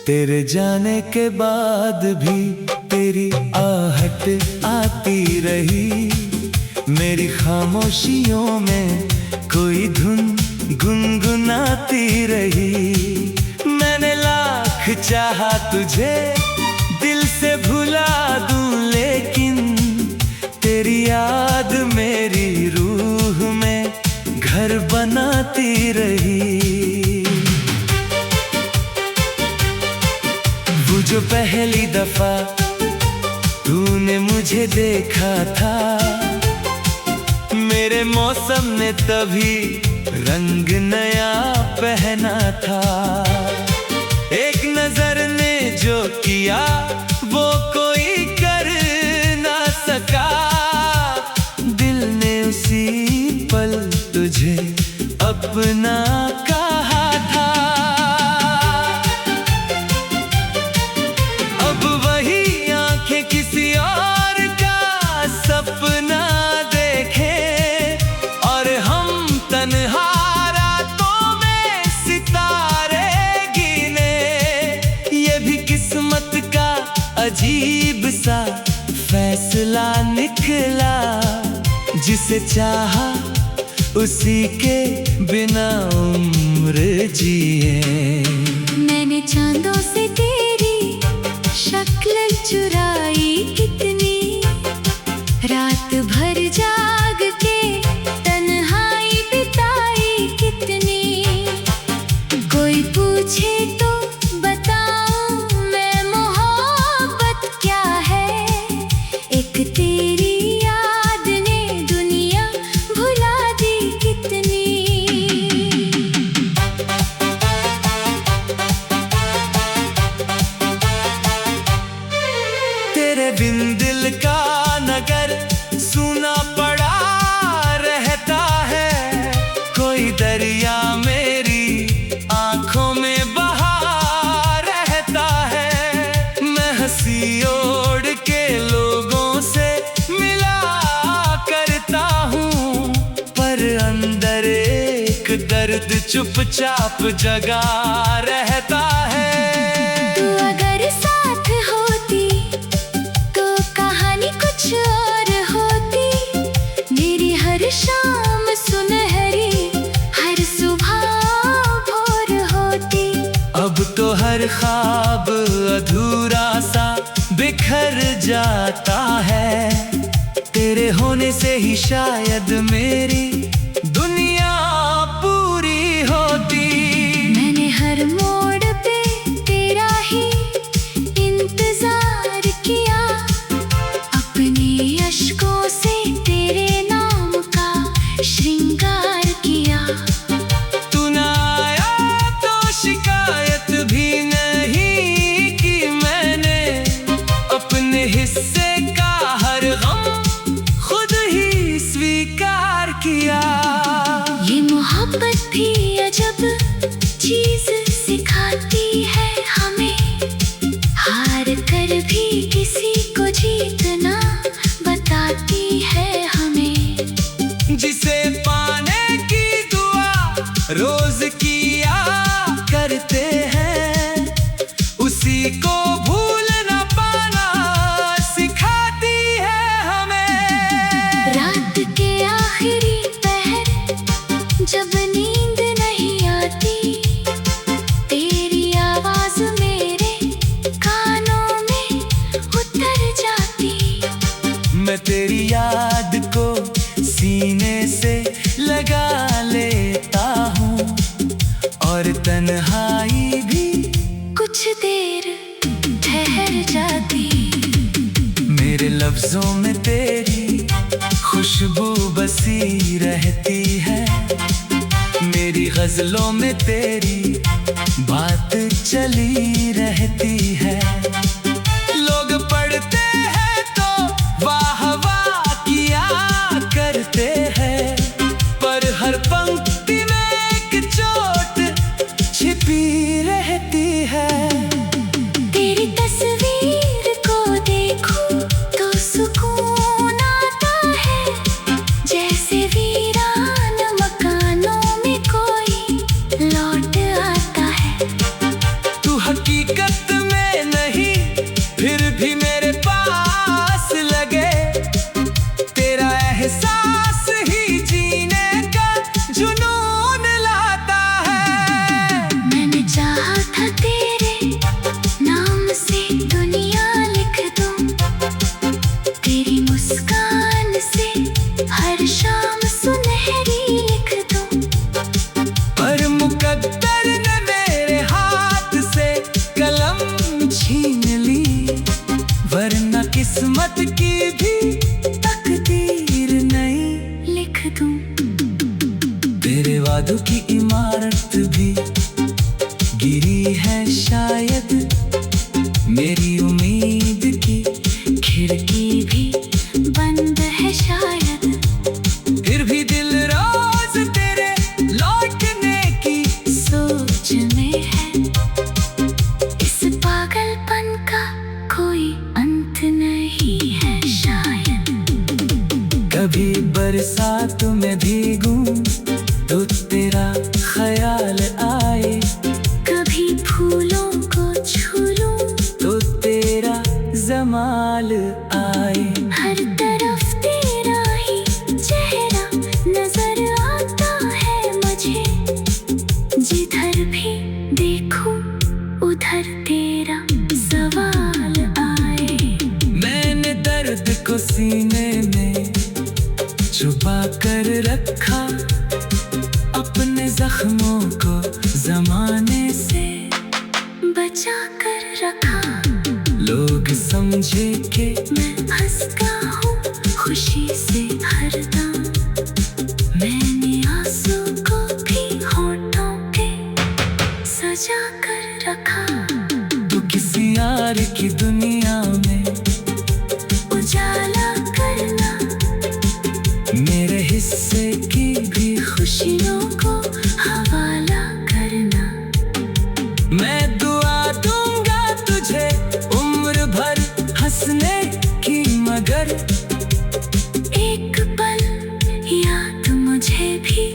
तेरे जाने के बाद भी तेरी आहट आती रही। मेरी खामोशियों में कोई धुन गुनगुनाती रही। मैंने लाख चाहा तुझे दिल से भुला दूं, लेकिन तेरी याद मेरी रूह में घर बनाती रही। वो जो पहली दफा तूने मुझे देखा था, मेरे मौसम ने तभी रंग नया पहना था। एक नजर ने जो किया वो कोई कर ना सका। दिल ने उसी पल तुझे अपना कहा था। अब वही आंखें किसी और का सपना देखे, और हम तन्हा रातों में सितारे गिने। ये भी किस्मत का अजीब सा फैसला निकला, जिसे चाहा उसी के बिना उम्र जिए। मैंने चांदों से तेरी शक्ल चुराई कितनी, रात भर जाग के तन्हाई बिताई कितनी। कोई पूछे तो बताऊं मैं मोहब्बत क्या है, एक तेरी याद ने दुनिया भुला दी कितनी। तेरे बिन दिल का नगर सूना पड़ा रहता है। कोई दरिया मेरी आंखों में बहा रहता है। मैं हंसी ओढ़ के लोगों से मिला करता हूँ, पर अंदर एक दर्द चुपचाप जगा रहता है। तू अगर साथ होती तो कहानी कुछ और होती। मेरी हर शाम सुनहरी, हर सुबह भोर होती। अब तो हर ख्वाब अधूरा सा बिखर जाता है। तेरे होने से ही शायद मेरी दुनिया पूरी होती। मैंने हर मोड़ पे तेरा ही इंतजार किया, अपने अश्कों से तेरे नाम का श्रृंगार किया। तू ना आया तो शिकायत भी नहीं की मैंने, अपने हिस्से का हर गम खुद ही स्वीकार किया। ये मोहब्बत भी अजब चीज सिखाती है हमें, हार कर भी किसी को जीतना बताती है हमें। जिसे पाने की दुआ रोज किया करते हैं, उसी को भूल ना पाना सिखाती है हमें। रात के आखिरी पहर जब नींद नहीं आती, तेरी आवाज मेरे कानों में उतर जाती। मैं तेरी याद को सीने से लगा लेता हूँ, और तन्हाई भी कुछ देर ठहर जाती। मेरे लफ्जों में तेरी खुशबू बसी रहती है। मेरी गजलों में तेरी बात चली रहती है। लोग पढ़ते हैं तो वाह वाह किया करते हैं, पर हर पंक्ति में एक चोट छिपी रहती है। तेरी तस्वीर को देखूं तो सुकून आता है, जैसे वीरान मकानों में कोई लौट आता है। तू हकीकत जादू की इमारत भी गिरी है शायद, मेरी उम्मीद की खिड़की भी बंद है शायद। फिर भी दिल रोज तेरे लौटने की सोच में है। इस पागलपन का कोई अंत नहीं है शायद। कभी बरसात में भीगूं तो तेरा ख्याल आए, कभी फूलों को छू लूं तो तेरा जमाल आए। हर तरफ तेरा ही चेहरा नजर आता है मुझे। जिधर भी देखूं उधर तेरा सवाल आए। मैंने दर्द को सीने में छुपा कर रखा, अपने जख्मों को जमाने से बचा कर रखा। लोग समझे कि मैं हंसता हूँ खुशी से हरदम। मैंने आंसू को भी होठों पे सजा कर रखा। तू किसी यार की दुनिया में उजाला करना, मेरे हिस्से की भी खुशियों को हवाला करना। मैं दुआ दूंगा तुझे उम्र भर हंसने की, मगर एक पल याद मुझे भी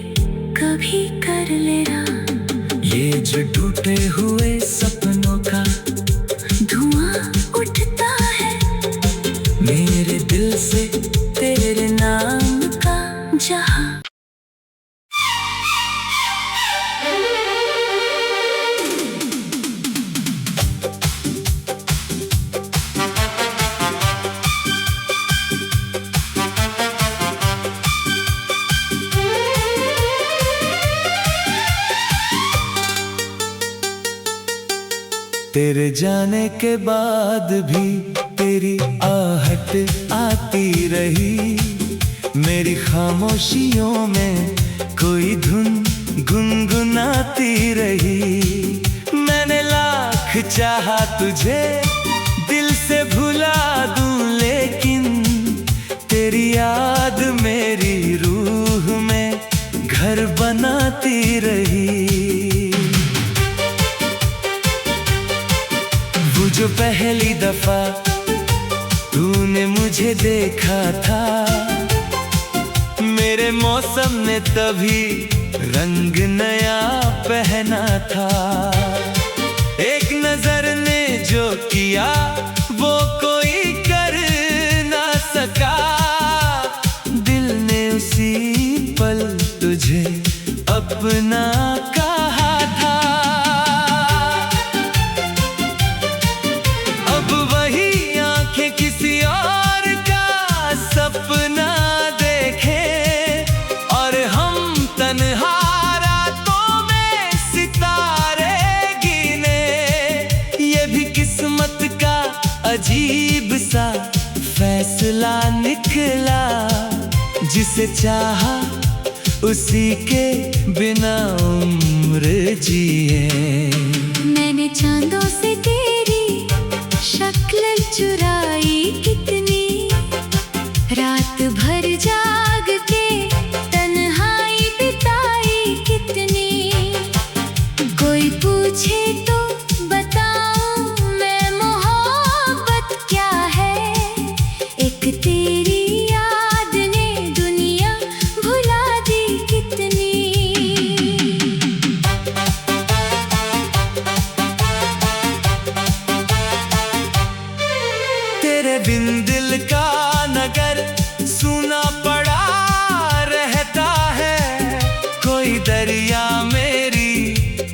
कभी कर लेना। ये जो टूटे हुए सपनों का धुआं उठता है मेरे दिल से तेरे नाम का जहां। तेरे जाने के बाद भी तेरी आहट आती रही, मेरी खामोशियों में कोई धुन गुनगुनाती रही। मैंने लाख चाहा तुझे दिल से भुला दूं, लेकिन तेरी याद मेरी रूह में घर बनाती रही। वो जो पहली दफा तूने मुझे देखा था, मेरे मौसम ने तभी रंग नया पहना था। एक नजर ने जो किया वो कोई कर ना सका, दिल ने उसी पल तुझे अपना कहा था। अब वही आंखें किसी और का सपना देखे, और हम तन्हा रातों में सितारे गिने। ये भी किस्मत का अजीब सा फैसला निकला, जिसे चाहा उसी के बिना उम्र जिए। मैंने चांदों से तेरी शक्ल चुराई कितनी, रात भर जाग के तन्हाई बिताई कितनी। कोई पूछे तो बताऊं मैं मोहब्बत क्या है, एक तेरी याद ने दुनिया भुला दी कितनी। तेरे बिन दिल का नगर सूना पड़ा रहता है, कोई दरिया मेरी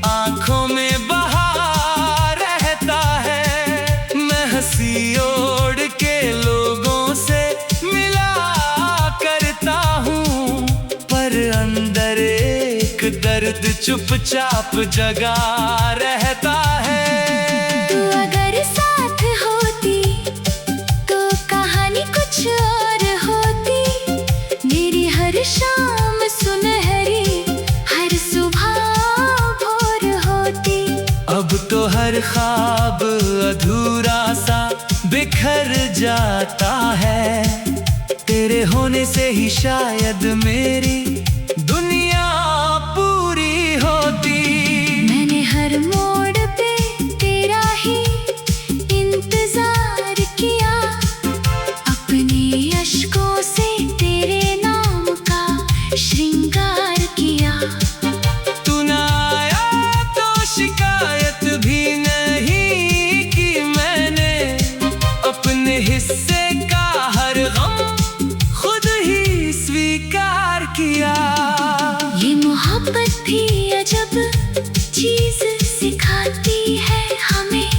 आंखों में बहा रहता है। मैं हंसी ओढ़ के लोगों से मिला करता हूँ, पर अंदर एक दर्द चुपचाप जगा रहता है। तू अगर साथ होती तो कहानी कुछ और होती। मेरी हर शाम सुनहरी, हर हर ख्वाब अधूरा सा बिखर जाता है। तेरे होने से ही शायद मेरी दुनिया पूरी होती। मैंने हर मोड़ पे तेरा ही इंतजार किया, अपने अश्कों से तेरे नाम का श्रृंगार किया। तू ना आया तो शिकायत भी नहीं की मैंने, अपने हिस्से का हर गम खुद ही स्वीकार किया। ये मोहब्बत भी अजब चीज सिखाती है हमें,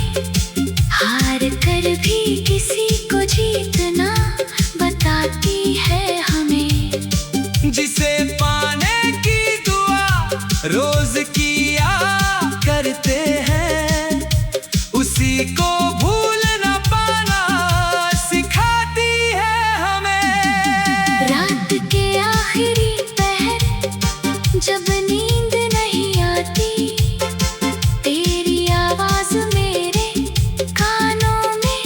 हार कर भी किसी को जीतना बताती है हमें। जिसे पाने की दुआ रोज किया करते हैं, उसी को भूल ना पाना सिखाती है हमें। रात के आखिरी पहर जब नींद नहीं आती, तेरी आवाज मेरे कानों में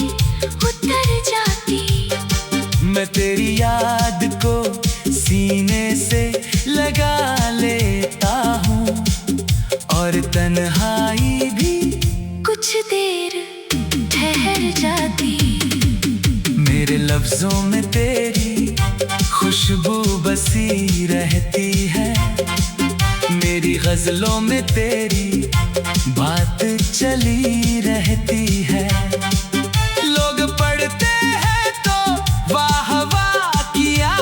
उतर जाती। मैं तेरी याद को सीने से लगा लेता हूँ, और तन्हाई भी कुछ देर ठहर जाती। मेरे लफ्जों में तेरी खुशबू बसी रहती है, मेरी गजलों में तेरी बात चली रहती है। लोग पढ़ते हैं तो वाह वाह किया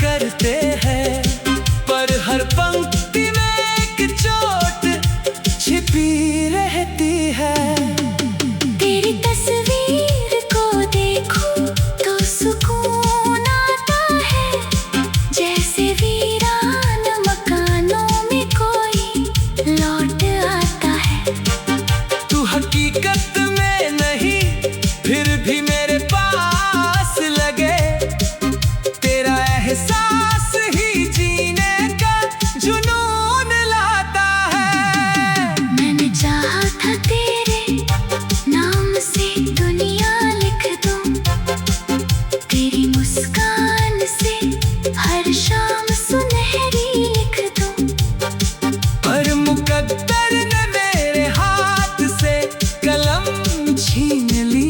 करते हैं, पर हर पंक्ति में एक चोट छिपी रहती है। तेरी तस्वीर को देखूं तो सुकून आता है, जैसे वीरान मकानों में कोई लौट आता है। तू हकीकत में नहीं फिर भी मेरे पास लगे, तेरा एहसास ही जीने का जुनून लाता है। मैंने चाहा था तेरे नाम से दुनिया लिख दूं, तेरी मुस्कान से हर शाम सुनहरी लिख दूं। पर मुकद्दर ने मेरे हाथ से कलम छीन ली,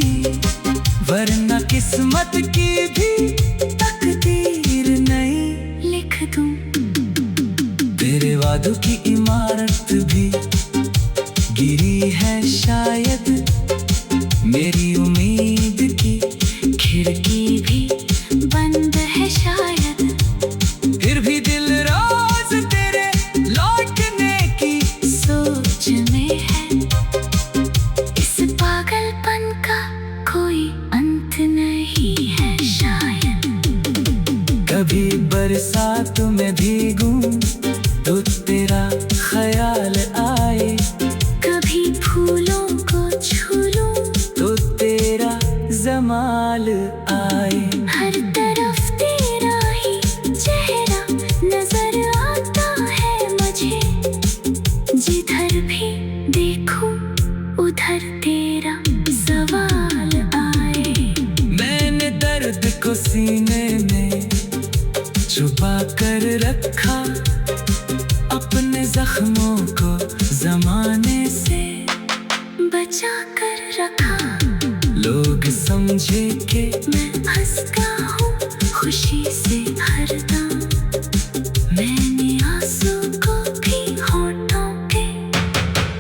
वरना किस्मत की भी तकदीर नहीं लिख दूं। तेरे वादों की इमारत भी गिरी है शायद, मेरी उम्मीद की खिड़की भी बंद है शायद, फिर भी दिल रोज तेरे लौटने की सोच में है। इस पागलपन का कोई अंत नहीं है शायद। कभी बरसात में भीगूं तो तेरा ख्याल आए, कभी फूलों को छू लूं तो तेरा जमाल आए। हर तरफ तेरा ही चेहरा नजर आता है मुझे, जिधर भी देखूं उधर तेरा सवाल आए। मैंने दर्द को सीने में छुपा कर रखा, अपने जख्मों को जमाने से बचा कर रखा। लोग समझे कि मैं हंसता हूँ खुशी से हरदम, मैंने आंसू को भी होठों पे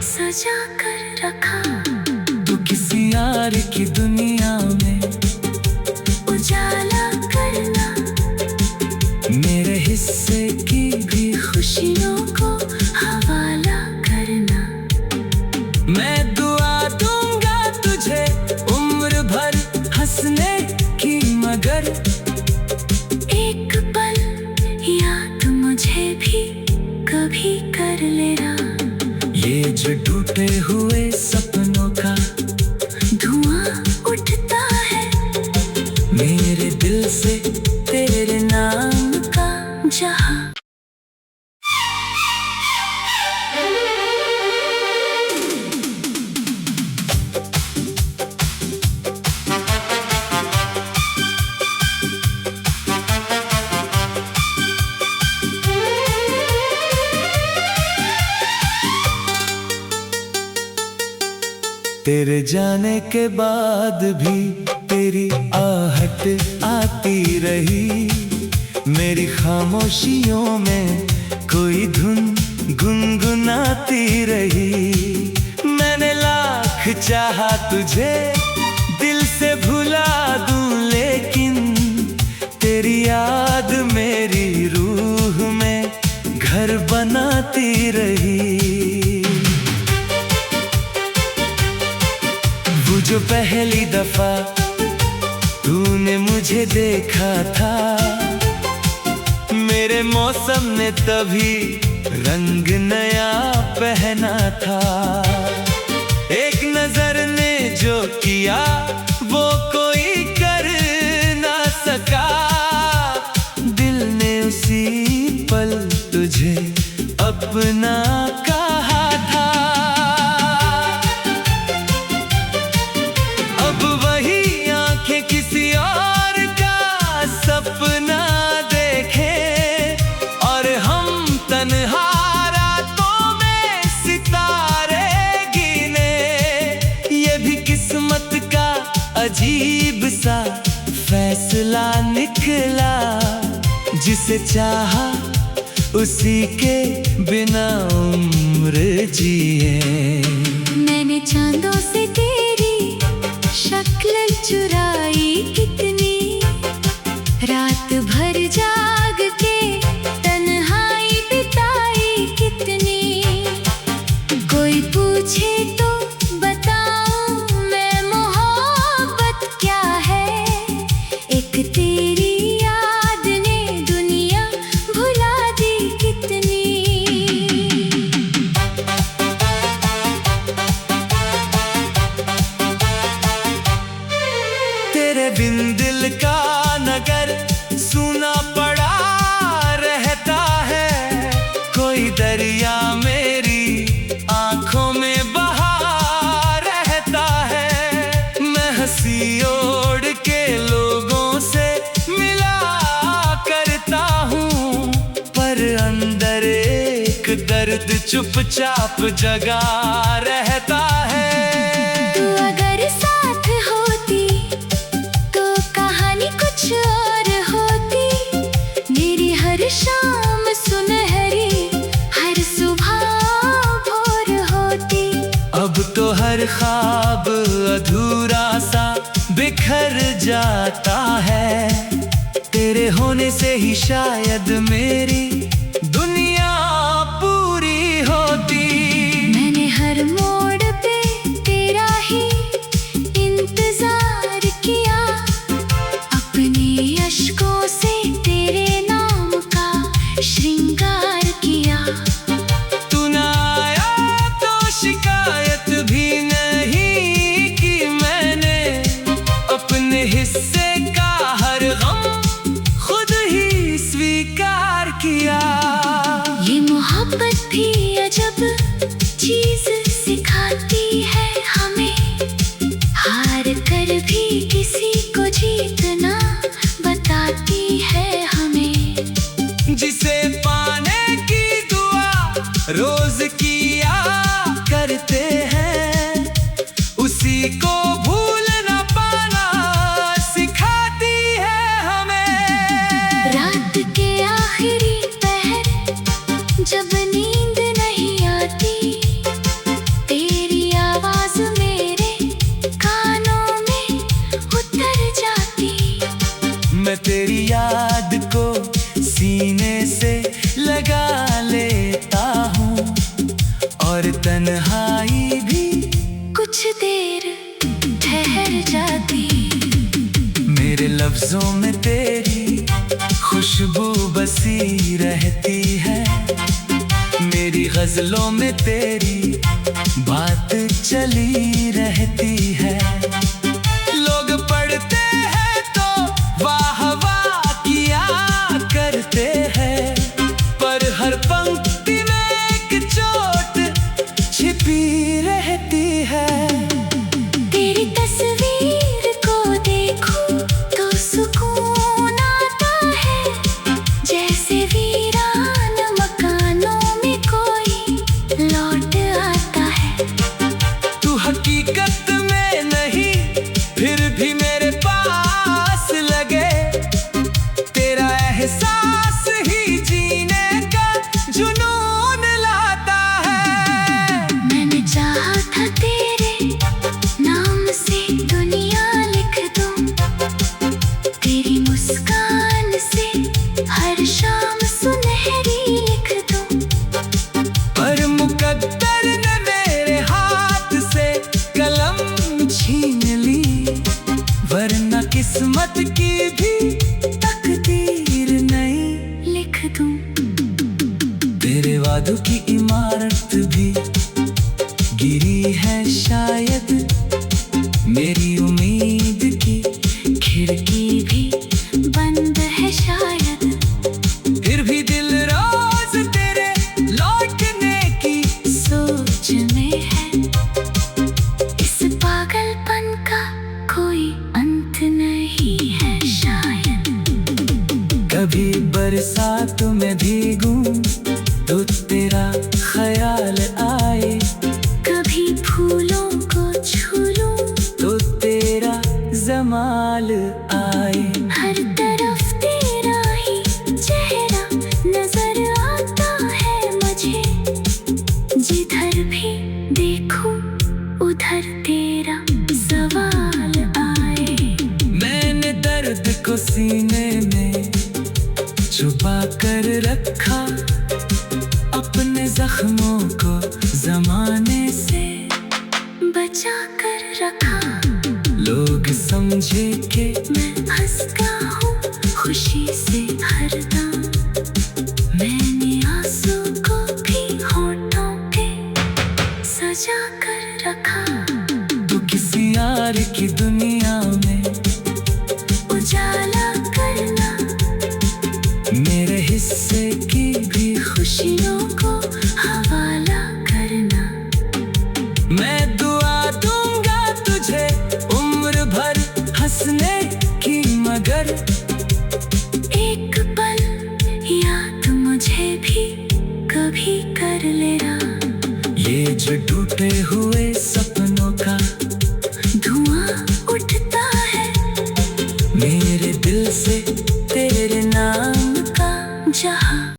सजा कर रखा। तू किसी यार की दुनिया में उजाला करना, मेरे हिस्से की भी खुशियों को हवाला करना। मैं दुआ दूंगा तुझे उम्र भर हंसने की, मगर एक पल याद मुझे भी कभी कर लेना। ये जो टूटे हुए सपनों का धुआं उठता है मेरे दिल से तेरे नाम का जहां। तेरे जाने के बाद भी तेरी आहट आती रही। मेरी खामोशियों में कोई धुन गुनगुनाती रही। मैंने लाख चाहा तुझे दिल से भुला दूं, लेकिन तेरी याद मेरी रूह में घर बनाती रही। वो जो पहली दफा तूने मुझे देखा था, मेरे मौसम ने तभी रंग नया पहना था। एक नजर ने जो किया वो कोई कर ना सका। दिल ने उसी पल तुझे अपना कहा था। अब वही आंखें किसी और का सपना देखे, और हम तन्हा रातों में सितारे गिने। ये भी किस्मत का अजीब सा फैसला निकला, जिसे चाहा उसी के बिना उम्र जिए। मैंने चांदों से तेरी शक्ल चुराई कितनी, रात भर जाग के तन्हाई बिताई कितनी। कोई पूछे तो बताऊं मैं मोहब्बत क्या है, एक तेरी याद ने दुनिया भुला दी कितनी। तेरे बिन दिल का नगर सूना पड़ा रहता है। कोई दरिया मेरी आंखों में बहा रहता है। मैं हंसी ओढ़ के लोगों से मिला करता हूँ, पर अंदर एक दर्द चुपचाप जगा रहता है। तू अगर साथ होती तो कहानी कुछ और होती। मेरी हर शाम सुनहरी, हर सुबह भोर होती। अब तो हर ख्वाब अधूरा सा बिखर जाता है। तेरे होने से ही शायद मेरी दुनिया पूरी होती। मैंने हर मोड़ पे तेरा ही इंतजार किया, अपने अश्कों से तेरे नाम का श्रृंगार किया। तू ना आया तो शिकायत भी नहीं की मैंने, अपने हिस्से का हर गम खुद ही स्वीकार किया। ये मोहब्बत भी अजब चीज सिखाती है हमें, हार कर भी किसी को जीतना बताती है हमें। जिसे पाने की दुआ रोज किया करते हैं, उसी को भूल न पाना सिखाती है हमें। रात के आखिरी पहर जब नींद नहीं आती, तेरी आवाज मेरे कानों में उतर जाती। मैं तेरी याद को सीने से लगा लेता हूँ, और तन्हाई भी कुछ देर ठहर जाती। मेरे लफ्जों में तेरी खुशबू बसी रहती है। मेरी गजलों में तेरी बात चली रहती है। लोग पढ़ते हैं तो वाह वाह किया करते हैं, पर हर पंक्ति में एक चोट छिपी रहती है। तेरी तस्वीर को देखूं तो सुकून आता है, जैसे वीरान मकानों में कोई लौट आता है। तू हकीकत जादू की इमारत भी गिरी है शायद, मेरी उम्मीद की खिड़की भी बंद है शायद। फिर भी दिल रोज तेरे लौटने की सोच में है, इस पागलपन का कोई अंत नहीं है शायद। कभी बरसात में भीगूं तो तेरा ख्याल आए, कभी फूलों को छू लूं तो तेरा जमाल आए। हर तरफ तेरा ही चेहरा नजर आता है मुझे, जिधर भी देखूं उधर तेरा सवाल आए। मैंने दर्द को सीने में छुपा कर रखा, अपने जख्मों को जमाने से बचा कर रखा। लोग समझे कि मैं हंसता हूँ खुशी से हरदम, मैंने आंसू को भी होठों पे सजा कर रखा। तू किसी यार की दुनिया में उजाला करना, मेरे हिस्से की भी खुशियों को हवाला करना। मैं दुआ दूंगा तुझे उम्र भर हंसने की, मगर एक पल याद मुझे भी कभी कर लेना। ये जो टूटे हुए सपने